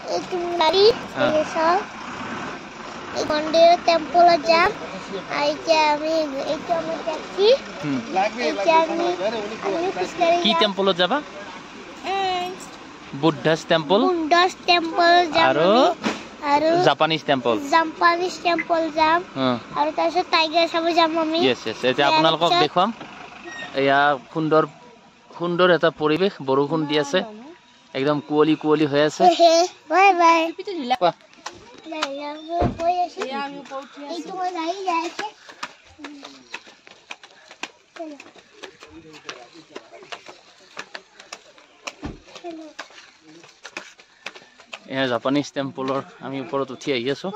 একটু গাড়ি সব এই মন্দিরের টেম্পলে যাম আইতে আমি এইটা আমি যাচ্ছি কি টেম্পলত যাবা বুদ্ধাস টেম্পল যাম আৰু জাপানিজ টেম্পল যাম আৰু তাৰপিছত টাইগাৰ চাব যাম আমি এতিয়া আপোনালোকক দেখুৱাম এয়া সুন্দৰ এটা পৰিৱেশ বৰষুণ দি আছে একদম কুঁৱলী হৈ আছে বাই বাই এয়া জাপানিজ টেম্পলৰ আমি ওপৰত উঠি আহি আছো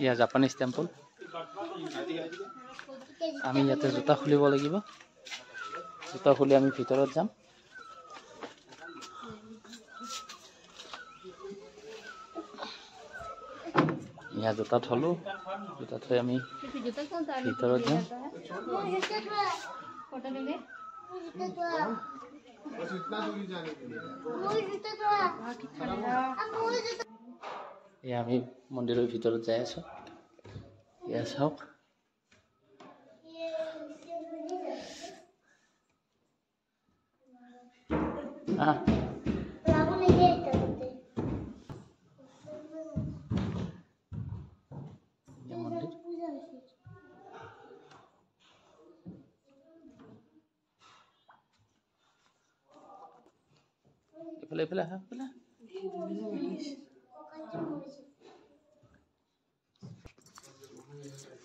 ইয়া জাপানিজ টেম্পল আমি ইয়াতে জোতা খুলিব লাগিব জোতা খুলি আমি ভিতৰত যাম ইয়া জোতা থলো জোতা থৈ আমি ভিতৰত যাম এয়া আমি মন্দিৰৰ ভিতৰত যাই আছো এয়া চাওক এইফালে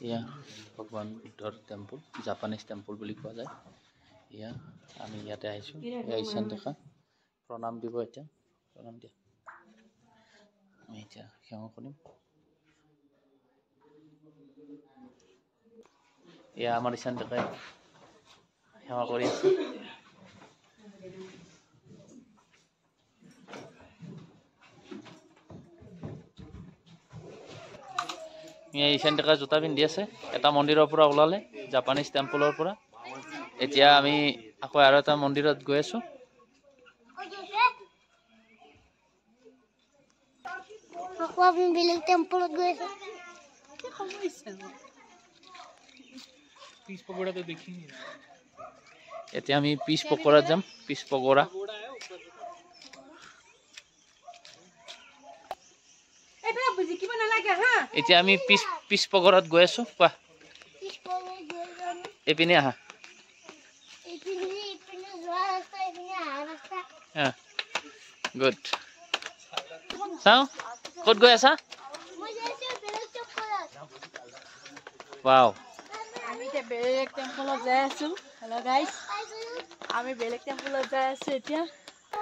এয়া ভগৱান বুদ্ধৰ টেম্পল জাপানিজ টেম্পল বুলি কোৱা যায় এয়া আমি ইয়াতে আহিছোঁ এয়া ঈশান দেখা প্ৰণাম দিব এতিয়া প্ৰণাম দিয়া আমি এতিয়া সেৱা কৰিম এয়া আমাৰ ঈশান দেখাই সেৱা কৰি আছে ঈশান ডেকা জোতা পিন্ধি আছে এটা মন্দিৰৰ পৰা ওলালে জাপানিজ টেম্পলৰ পৰা এতিয়া আমি আকৌ আৰু এটা মন্দিৰত গৈ আছো এতিয়া আমি পিছ পকৰাত যাম পিছ পকৰা এতিয়া আমি পিছ পকৰাত গৈ আছো কোৱা এইপিনে আহা গুড চাও ক'ত গৈ আছা ওৱাও আমি বেলেগ টেম্পলত যাই আছো হেল্ল' গাইস আমি বেলেগ টেম্পলত যাই আছো এতিয়া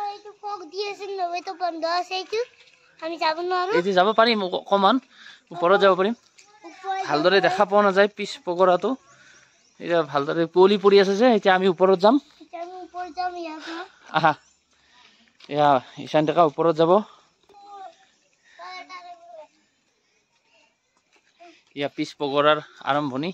এইটো ফক দি আছে নবে তো বন্ধ আছে এইটো আমি যাব নোৱাৰো এইটো যাব পাৰিম অকমান ওপৰত যাব পাৰিম ভালদৰে দেখা পোৱা নাযায় পিছ পকৰাটো এটা ভালদৰে কুঁৱলী পৰি আছে যে এতিয়া আমি ওপৰত যাম আহা এয়া ঈশান ডেকা ওপৰত যাব ইয়া পিছ পকৰাৰ আৰম্ভণি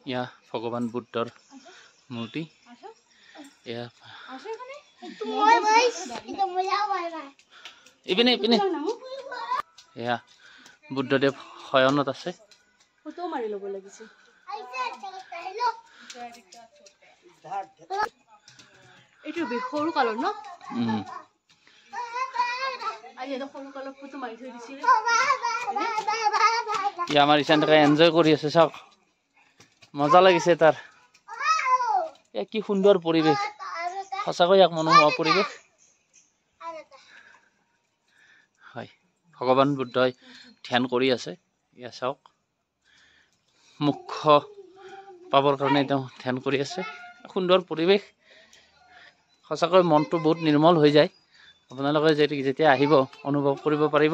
ইয়া ভগৱান বুদ্ধৰ মূৰ্তি ইয়া ইপিনে এয়া বুদ্ধদেৱ শয়নত আছে ফটো মাৰি ল'ব লাগিছে এইটো সৰু কালৰ ন আজি এটা সৰু কালৰ ফটো মাৰি থৈ দিছিল ইয়া আমাৰ ঈশান ডেকাই এনজয় কৰি আছে চাওক মজা লাগিছে তাৰ কি সুন্দৰ পৰিৱেশ সঁচাকৈ এক মনোমোহা পৰিৱেশ হয় ভগৱান বুদ্ধই ধ্যান কৰি আছে ইয়া চাওক মুখ্য পাবৰ কাৰণে তেওঁ ধ্যান কৰি আছে সুন্দৰ পৰিৱেশ সঁচাকৈ মনটো বহুত নিৰ্মল হৈ যায় আপোনালোকে যেতিয়া আহিব অনুভৱ কৰিব পাৰিব